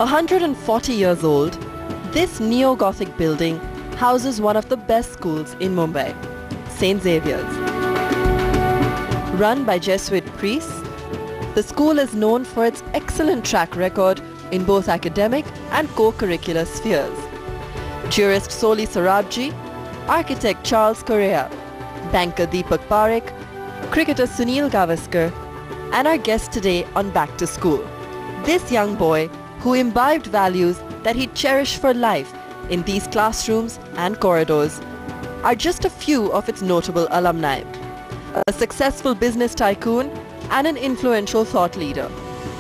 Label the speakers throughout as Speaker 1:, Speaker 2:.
Speaker 1: 140 years old, this neo-Gothic building houses one of the best schools in Mumbai, St. Xavier's. Run by Jesuit priests, the school is known for its excellent track record in both academic and co-curricular spheres. Jurist Soli Sarabji, architect Charles Correa, banker Deepak Parekh, cricketer Sunil Gavaskar, and our guest today on Back to School. This young boy who imbibed values that he cherished for life in these classrooms and corridors are just a few of its notable alumni. A successful business tycoon and an influential thought leader.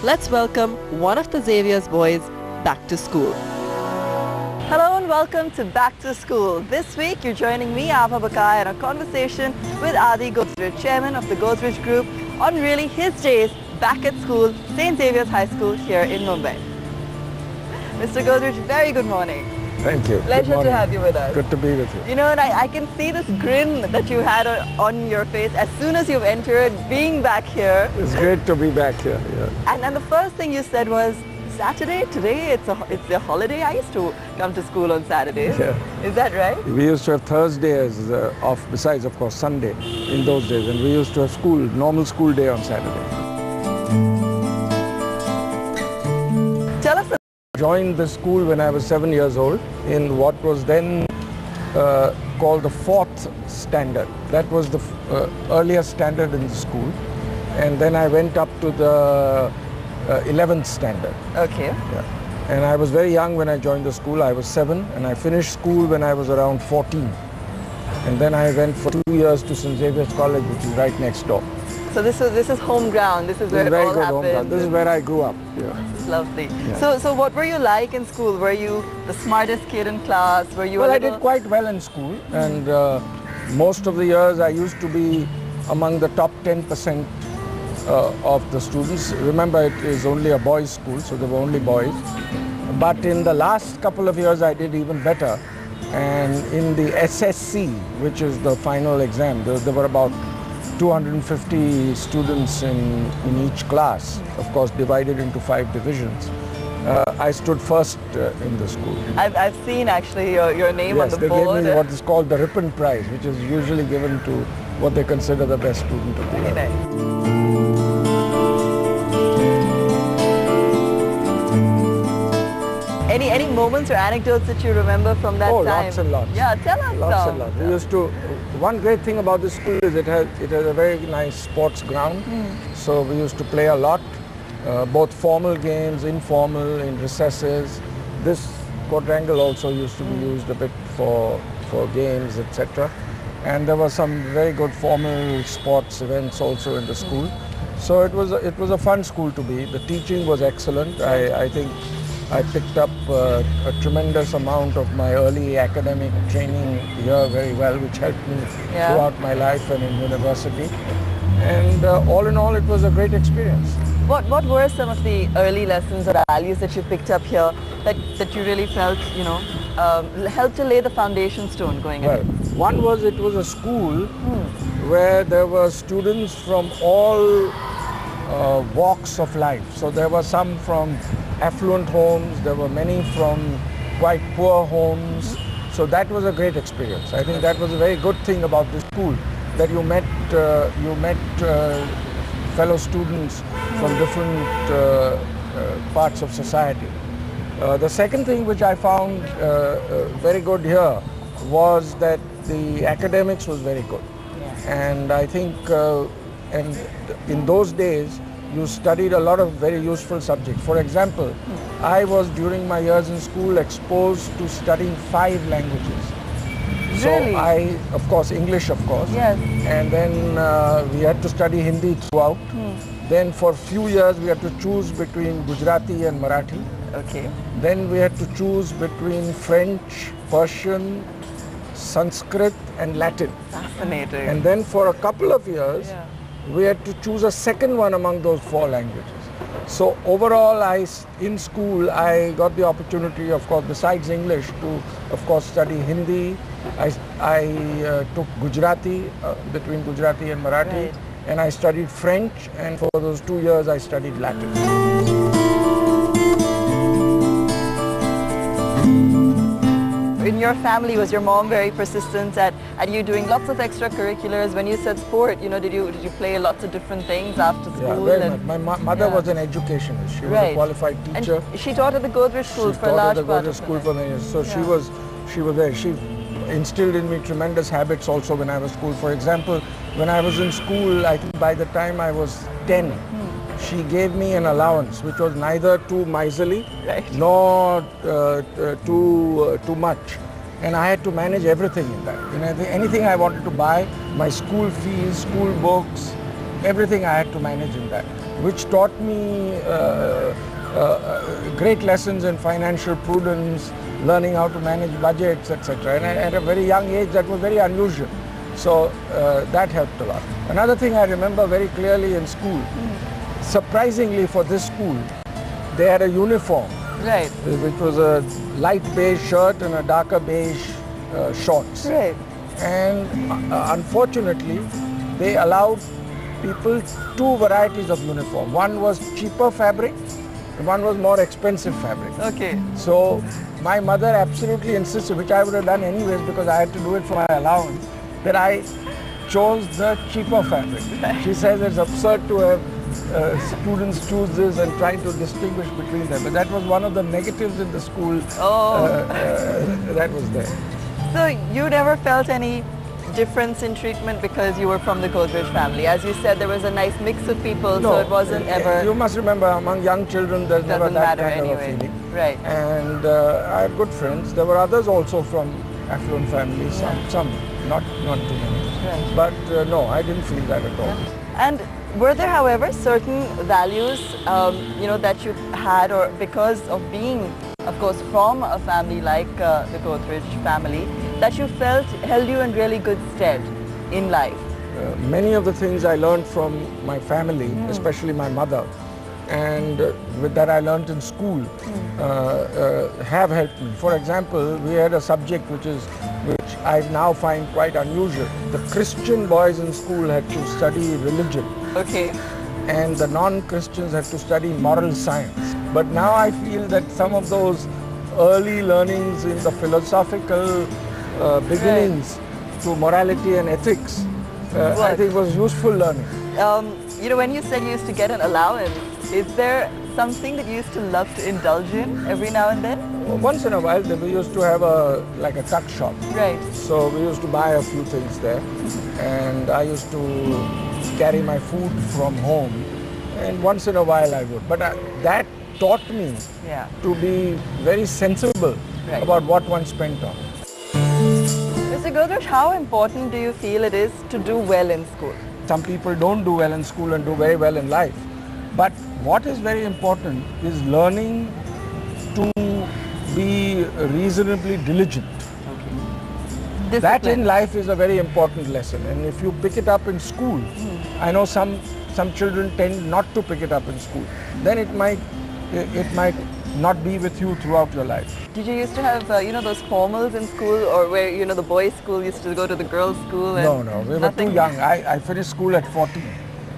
Speaker 1: Let's welcome one of the Xavier's boys back to school. Hello and welcome to Back to School. This week you're joining me, Ava Bakai, in a conversation with Adi Godrej, chairman of the Godrej Group, on really his days back at school, St. Xavier's High School here in Mumbai. Mr. Godrej, very good morning.
Speaker 2: Thank you.
Speaker 1: Pleasure to have you with us.
Speaker 2: Good to be with you.
Speaker 1: You know, and I can see this grin that you had on your face as soon as you've entered, being back here.
Speaker 2: It's great to be back here. Yeah.
Speaker 1: And the first thing you said was, Saturday, today it's a holiday. I used to come to school on Saturdays.
Speaker 2: Yeah.
Speaker 1: Is that right?
Speaker 2: We used to have Thursday as off, besides of course Sunday in those days, and we used to have school, normal school day on Saturday.
Speaker 1: Tell us.
Speaker 2: I joined the school when I was 7 years old in what was then called the 4th standard. That was the earliest standard in the school, and then I went up to the 11th standard.
Speaker 1: Okay.
Speaker 2: Yeah. And I was very young when I joined the school. I was 7, and I finished school when I was around 14. And then I went for 2 years to St. Xavier's College, which is right next door.
Speaker 1: So this is home ground. This is where it all happened.
Speaker 2: This is where I grew up. Yeah.
Speaker 1: This is lovely.
Speaker 2: Yeah.
Speaker 1: So what were you like in school? Were you the smartest kid in class? Were you?
Speaker 2: Well, I did quite well in school, and most of the years I used to be among the top 10% of the students. Remember, it is only a boys' school, so there were only boys. But in the last couple of years, I did even better. And in the SSC, which is the final exam, there were about 250 students in each class, of course divided into 5 divisions. I stood first in the school.
Speaker 1: I've seen actually your name on the board.
Speaker 2: Yes, they gave me what is called the Ripon Prize, which is usually given to what they consider the best student of the year.
Speaker 1: Very nice. Any moments or anecdotes that you remember from that time?
Speaker 2: Oh, lots and lots.
Speaker 1: Yeah, tell us
Speaker 2: lots
Speaker 1: some.
Speaker 2: And lots. We used to. One great thing about the school is it has a very nice sports ground. So we used to play a lot, both formal games, informal, in recesses. This quadrangle also used to be used a bit for games, etc. And there were some very good formal sports events also in the school. So it was a fun school to be. The teaching was excellent. I think I picked up a tremendous amount of my early academic training here very well, which helped me throughout my life and in university. And all in all, it was a great experience.
Speaker 1: What were some of the early lessons or values that you picked up here that you really felt, you know, helped to lay the foundation stone going ahead?
Speaker 2: One was it was a school where there were students from all walks of life. So there were some from affluent homes, there were many from quite poor homes. So that was a great experience. I think that was a very good thing about the school, that you met fellow students from different parts of society. The second thing which I found very good here was that the academics was very good. And I think and in those days you studied a lot of very useful subjects. For example, I was during my years in school exposed to studying 5 languages.
Speaker 1: Really?
Speaker 2: So of course, English of course.
Speaker 1: Yes.
Speaker 2: And then we had to study Hindi throughout. Then for a few years we had to choose between Gujarati and Marathi.
Speaker 1: Okay.
Speaker 2: Then we had to choose between French, Persian, Sanskrit and Latin.
Speaker 1: Fascinating.
Speaker 2: And then for a couple of years, we had to choose a second one among those 4 languages. So overall, in school, I got the opportunity, of course, besides English, to, of course, study Hindi. I took Gujarati, between Gujarati and Marathi, and I studied French, and for those 2 years, I studied Latin.
Speaker 1: in your family, was your mom very persistent at you doing lots of extracurriculars? When you said sport, you know, did you play lots of different things after school?
Speaker 2: Yeah, very much. My mother was an educationist. She was a qualified teacher.
Speaker 1: And she taught at the Godrej school for a large part of
Speaker 2: school for many years. So she was there. She instilled in me tremendous habits also when I was school. For example, when I was in school, I think by the time I was 10, she gave me an allowance which was neither too miserly nor too much. And I had to manage everything in that. You know, anything I wanted to buy, my school fees, school books, everything I had to manage in that, which taught me great lessons in financial prudence, learning how to manage budgets, etc. And at a very young age, that was very unusual. So that helped a lot. Another thing I remember very clearly in school, surprisingly for this school, they had a uniform, which was a light beige shirt and a darker beige shorts. And unfortunately, they allowed people two varieties of uniform. One was cheaper fabric, and one was more expensive fabric. So my mother absolutely insisted, which I would have done anyways because I had to do it for my allowance, that I chose the cheaper fabric. She says it's absurd to have students choose this and try to distinguish between them. But that was one of the negatives in the school that was there.
Speaker 1: So you never felt any difference in treatment because you were from the Godrej family? As you said, there was a nice mix of people, so it wasn't ever...
Speaker 2: You must remember, among young children, there's never that kind of a feeling. And I had good friends. There were others also from affluent families, some, not too many. But no, I didn't feel that at all.
Speaker 1: And were there, however, certain values, you know, that you had, or because of being, of course, from a family like the Godrej family, that you felt held you in really good stead in life?
Speaker 2: Many of the things I learned from my family, especially my mother, and with that I learned in school, have helped me. For example, we had a subject which I now find quite unusual. The Christian boys in school had to study religion. And the non-Christians had to study moral science. But now I feel that some of those early learnings in the philosophical beginnings to morality and ethics, I think was useful learning.
Speaker 1: You know, when you said you used to get an allowance, is there something that you used to love to indulge in every now and then?
Speaker 2: Once in a while, we used to have like a tuck shop. So we used to buy a few things there, and I used to carry my food from home, and once in a while I would. But that taught me to be very sensible about what one spent on.
Speaker 1: Mr. Godrej, how important do you feel it is to do well in school?
Speaker 2: Some people don't do well in school and do very well in life. But what is very important is learning to be reasonably diligent. That in life is a very important lesson, and if you pick it up in school, I know some children tend not to pick it up in school, then it might not be with you throughout your life.
Speaker 1: Did you used to have, you know, those formals in school, or where, you know, the boys' school used to go to the girls' school? And
Speaker 2: no, we were too young. I finished school at 14.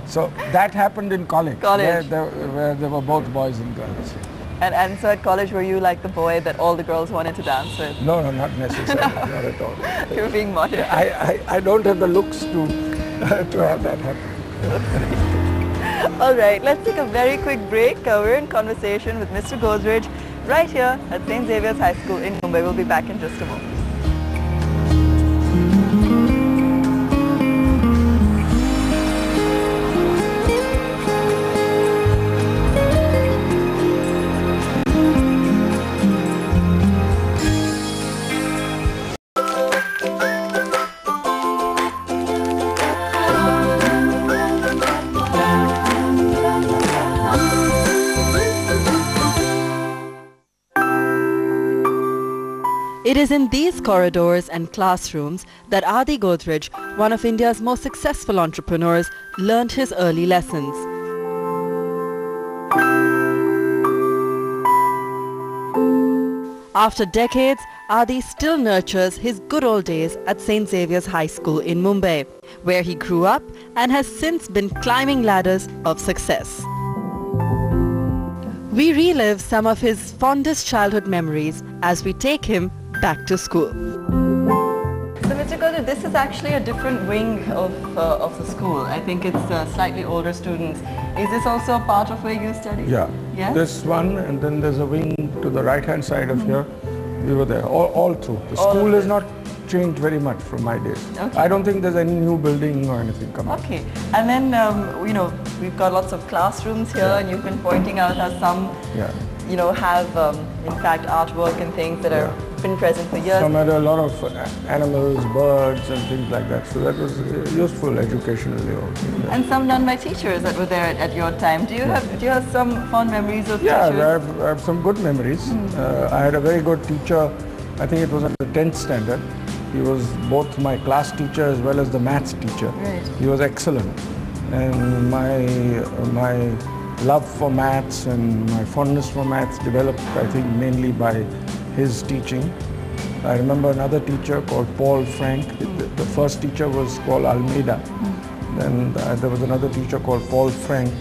Speaker 2: So that happened in college. Where there were both boys and girls.
Speaker 1: And so at college, were you like the boy that all the girls wanted to dance with?
Speaker 2: No, not necessarily, not at all.
Speaker 1: You were being modest.
Speaker 2: I don't have the looks to have that happen.
Speaker 1: All right, let's take a very quick break. We're in conversation with Mr. Godrej right here at St. Xavier's High School in Mumbai. We'll be back in just a moment. It is in these corridors and classrooms that Adi Godrej, one of India's most successful entrepreneurs, learned his early lessons. After decades, Adi still nurtures his good old days at St. Xavier's High School in Mumbai, where he grew up and has since been climbing ladders of success. We relive some of his fondest childhood memories as we take him back to school. So Mr. Godrej, this is actually a different wing of the school. I think it's slightly older students. Is this also a part of where you study?
Speaker 2: Yeah.
Speaker 1: Yeah?
Speaker 2: This one, and then there's a wing to the right-hand side of here. We were there all through. The school is not changed very much from my days.
Speaker 1: Okay.
Speaker 2: I don't think there's any new building or anything coming.
Speaker 1: Okay. And then, you know, we've got lots of classrooms here, and you've been pointing out how some, you know, have, in fact, artwork and things that have been present for years.
Speaker 2: Some had a lot of animals, birds and things like that. So that was useful educationally also. Yeah.
Speaker 1: And some done by teachers that were there at your time. Do you have some fond memories of teachers?
Speaker 2: Yeah, I have some good memories. I had a very good teacher. I think it was at the 10th standard. He was both my class teacher as well as the maths teacher.
Speaker 1: Right.
Speaker 2: He was excellent. And my love for maths and my fondness for maths developed, I think, mainly by his teaching. I remember another teacher called Paul Frank. The first teacher was called Almeida. Then there was another teacher called Paul Frank.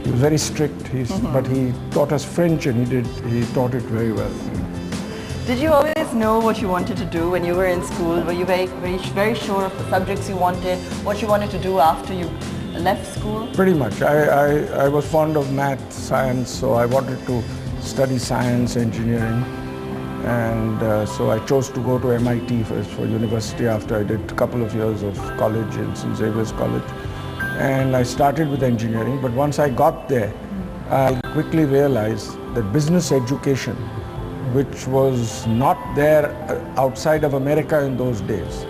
Speaker 2: He was very strict, but he taught us French, and he taught it very well.
Speaker 1: Did you always know what you wanted to do when you were in school? Were you very sure of the subjects you wanted, what you wanted to do after you left school?
Speaker 2: Pretty much. I was fond of math, science, so I wanted to study science, engineering. And so I chose to go to MIT for university after I did a couple of years of college in St. Xavier's College. And I started with engineering, but once I got there, I quickly realized that business education, which was not there outside of America in those days,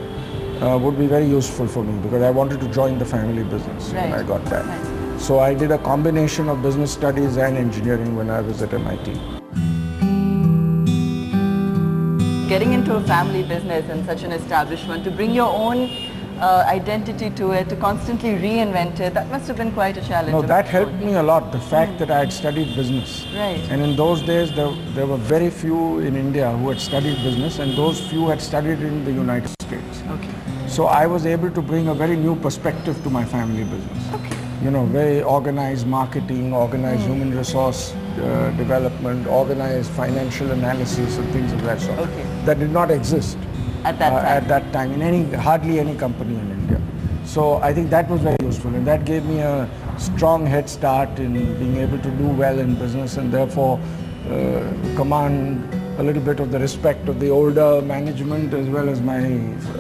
Speaker 2: would be very useful for me because I wanted to join the family business when I got that. Right. So I did a combination of business studies and engineering when I was at MIT.
Speaker 1: Getting into a family business and such an establishment, to bring your own identity to it, to constantly reinvent it, that must have been quite a challenge.
Speaker 2: No, that helped me a lot, the fact that I had studied business.
Speaker 1: Right.
Speaker 2: And in those days, there were very few in India who had studied business, and those few had studied in the United States.
Speaker 1: Okay.
Speaker 2: So I was able to bring a very new perspective to my family business.
Speaker 1: Okay.
Speaker 2: You know, very organized marketing, organized human resource development, organized financial analysis and things of that sort.
Speaker 1: Okay.
Speaker 2: That did not exist
Speaker 1: at that time
Speaker 2: in hardly any company in India. So I think that was very useful, and that gave me a strong head start in being able to do well in business, and therefore command a little bit of the respect of the older management as well as my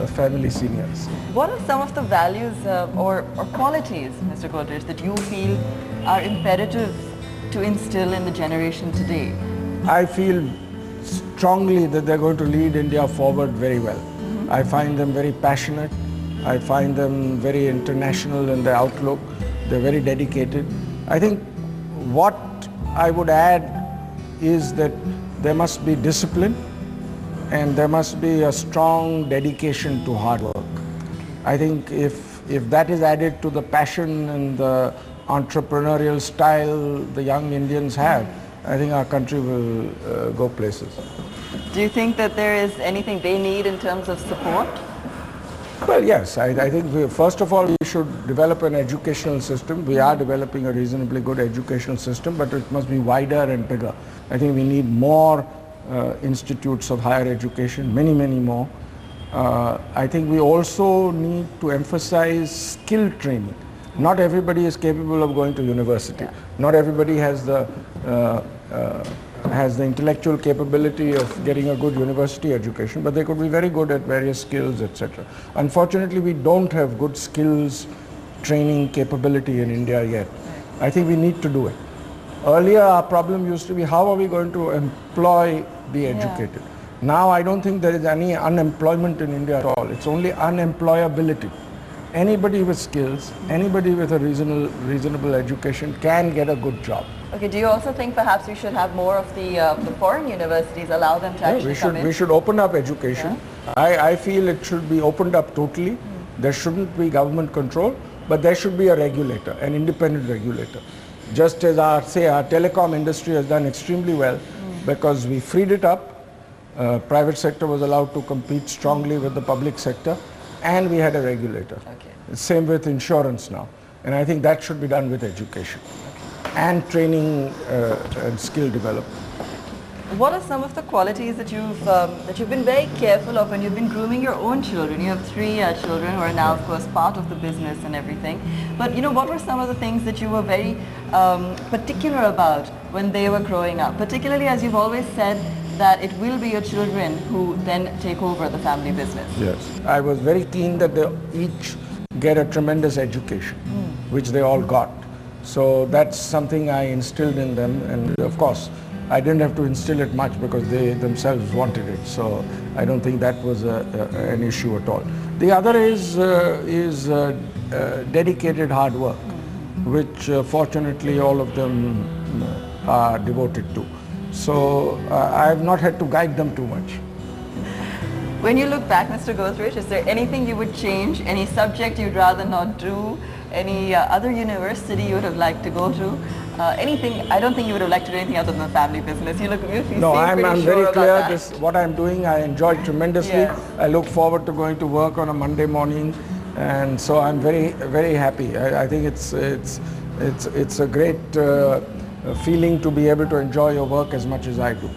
Speaker 2: family seniors.
Speaker 1: What are some of the values or qualities, Mr. Godrej, that you feel are imperative to instill in the generation today?
Speaker 2: I feel strongly that they're going to lead India forward very well. I find them very passionate. I find them very international in their outlook. They're very dedicated. I think what I would add is that there must be discipline and there must be a strong dedication to hard work. I think if that is added to the passion and the entrepreneurial style the young Indians have, I think our country will go places.
Speaker 1: Do you think that there is anything they need in terms of support?
Speaker 2: Well, yes. I think first of all we should develop an educational system. We are developing a reasonably good educational system, but it must be wider and bigger. I think we need more institutes of higher education, many more. I think we also need to emphasize skill training. Not everybody is capable of going to university. Not everybody has the intellectual capability of getting a good university education, but they could be very good at various skills, etc. Unfortunately, we don't have good skills training capability in India yet. I think we need to do it. Earlier, our problem used to be how are we going to employ the educated? Now, I don't think there is any unemployment in India at all. It's only unemployability. Anybody with skills, anybody with a reasonable education can get a good job.
Speaker 1: Okay, do you also think perhaps we should have more of the foreign universities, allow them to actually come in?
Speaker 2: We should open up education. Yeah. I feel it should be opened up totally. There shouldn't be government control, but there should be a regulator, an independent regulator. Just as our telecom industry has done extremely well because we freed it up, private sector was allowed to compete strongly with the public sector, and we had a regulator. Okay. Same with insurance now. And I think that should be done with education and training and skill development.
Speaker 1: What are some of the qualities that you've been very careful of when you've been grooming your own children? You have three children who are now, of course, part of the business and everything. But what were some of the things that you were very particular about when they were growing up? Particularly as you've always said that it will be your children who then take over the family business.
Speaker 2: Yes, I was very keen that they each get a tremendous education, which they all got. So that's something I instilled in them, and of course, I didn't have to instill it much because they themselves wanted it. So I don't think that was an issue at all. The other is dedicated hard work, which fortunately all of them are devoted to. So I have not had to guide them too much.
Speaker 1: When you look back, Mr. Godrej, is there anything you would change? Any subject you'd rather not do? Any other university you would have liked to go to? Anything? I don't think you would have liked to do anything other than family business. You
Speaker 2: No, I'm very clear.
Speaker 1: This,
Speaker 2: what I'm doing, I enjoy tremendously.
Speaker 1: Yes.
Speaker 2: I look forward to going to work on a Monday morning, and so I'm very, very happy. I think it's a great feeling to be able to enjoy your work as much as I do.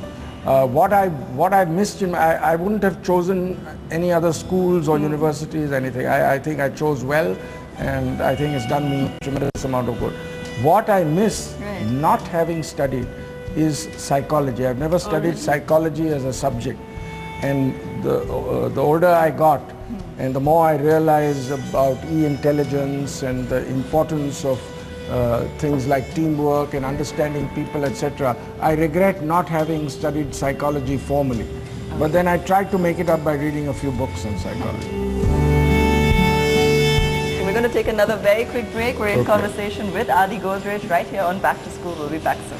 Speaker 2: What I missed I wouldn't have chosen any other schools or universities, anything. I think I chose well, and I think it's done me a tremendous amount of good. What I miss not having studied is psychology. I've never studied psychology as a subject, and the older I got and the more I realized about e-intelligence and the importance of things like teamwork and understanding people, etc. I regret not having studied psychology formally. But then I tried to make it up by reading a few books on psychology.
Speaker 1: We're going to take another very quick break. We're in conversation with Adi Godrej right here on Back to School. We'll be back soon.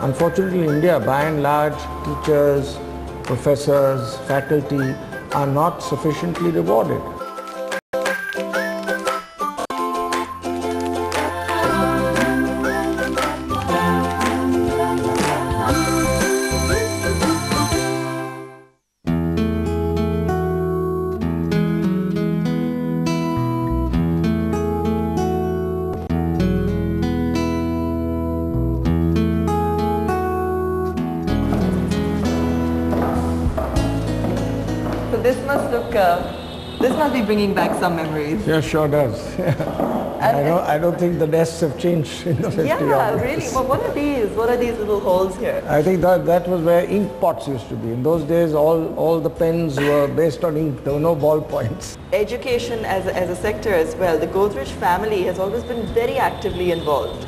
Speaker 2: Unfortunately, in India, by and large, teachers, professors, faculty are not sufficiently rewarded.
Speaker 1: This must be bringing back some memories.
Speaker 2: Yeah, sure does. I don't think the desks have changed in the 50 years.
Speaker 1: Yeah, really. Well, what are these? What are these little holes here?
Speaker 2: I think that was where ink pots used to be. In those days, all the pens were based on ink. There were no ballpoints.
Speaker 1: Education as a sector as well. The Godrej family has always been very actively involved.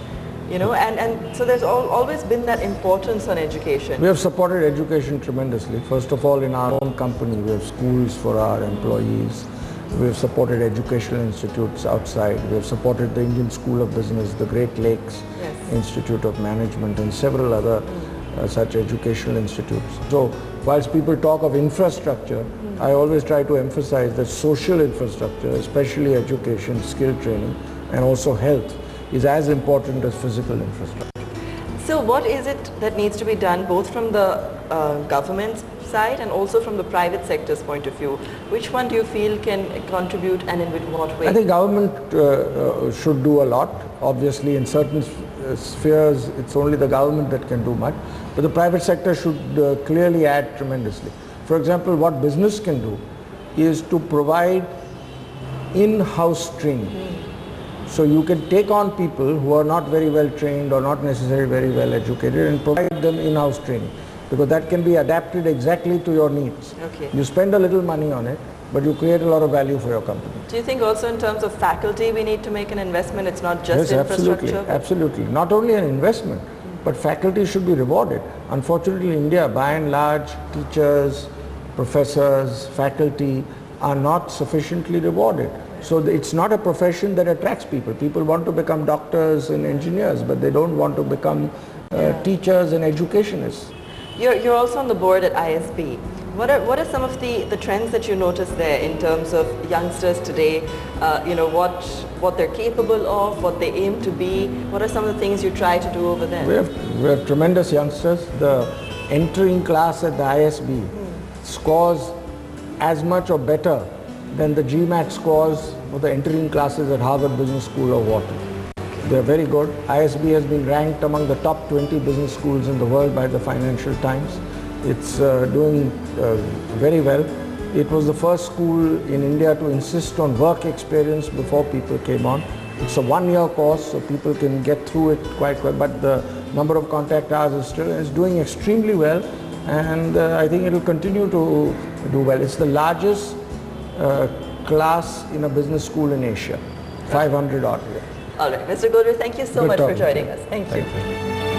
Speaker 1: And so there's always been that importance on education.
Speaker 2: We have supported education tremendously. First of all, in our own company, we have schools for our employees. We have supported educational institutes outside. We have supported the Indian School of Business, the Great Lakes Institute of Management, and several other such educational institutes. So, whilst people talk of infrastructure, I always try to emphasize that social infrastructure, especially education, skill training, and also health, is as important as physical infrastructure.
Speaker 1: So what is it that needs to be done both from the government's side and also from the private sector's point of view? Which one do you feel can contribute, and in what way?
Speaker 2: I think government should do a lot. Obviously in certain spheres it's only the government that can do much, but the private sector should clearly add tremendously. For example, what business can do is to provide in-house training. So you can take on people who are not very well trained or not necessarily very well educated and provide them in-house training, because that can be adapted exactly to your needs.
Speaker 1: Okay.
Speaker 2: You spend a little money on it, but you create a lot of value for your company.
Speaker 1: Do you think also in terms of faculty we need to make an investment? It's not just infrastructure?
Speaker 2: Absolutely. Not only an investment, but faculty should be rewarded. Unfortunately, in India, by and large, teachers, professors, faculty are not sufficiently rewarded. So it's not a profession that attracts people. People want to become doctors and engineers, but they don't want to become teachers and educationists.
Speaker 1: You're also on the board at ISB. What are some of the trends that you notice there in terms of youngsters today? What they're capable of, what they aim to be. What are some of the things you try to do over there?
Speaker 2: We have tremendous youngsters. The entering class at the ISB scores as much or better than the GMAT scores for the entering classes at Harvard Business School or Wharton. They're very good. ISB has been ranked among the top 20 business schools in the world by the Financial Times. It's doing very well. It was the first school in India to insist on work experience before people came on. It's a one-year course, so people can get through it quite well, but the number of contact hours is doing extremely well, and I think it will continue to do well. It's the largest class in a business school in Asia, 500 odd.
Speaker 1: All right, Mr. Godrej, thank you so much for joining us. Thank you.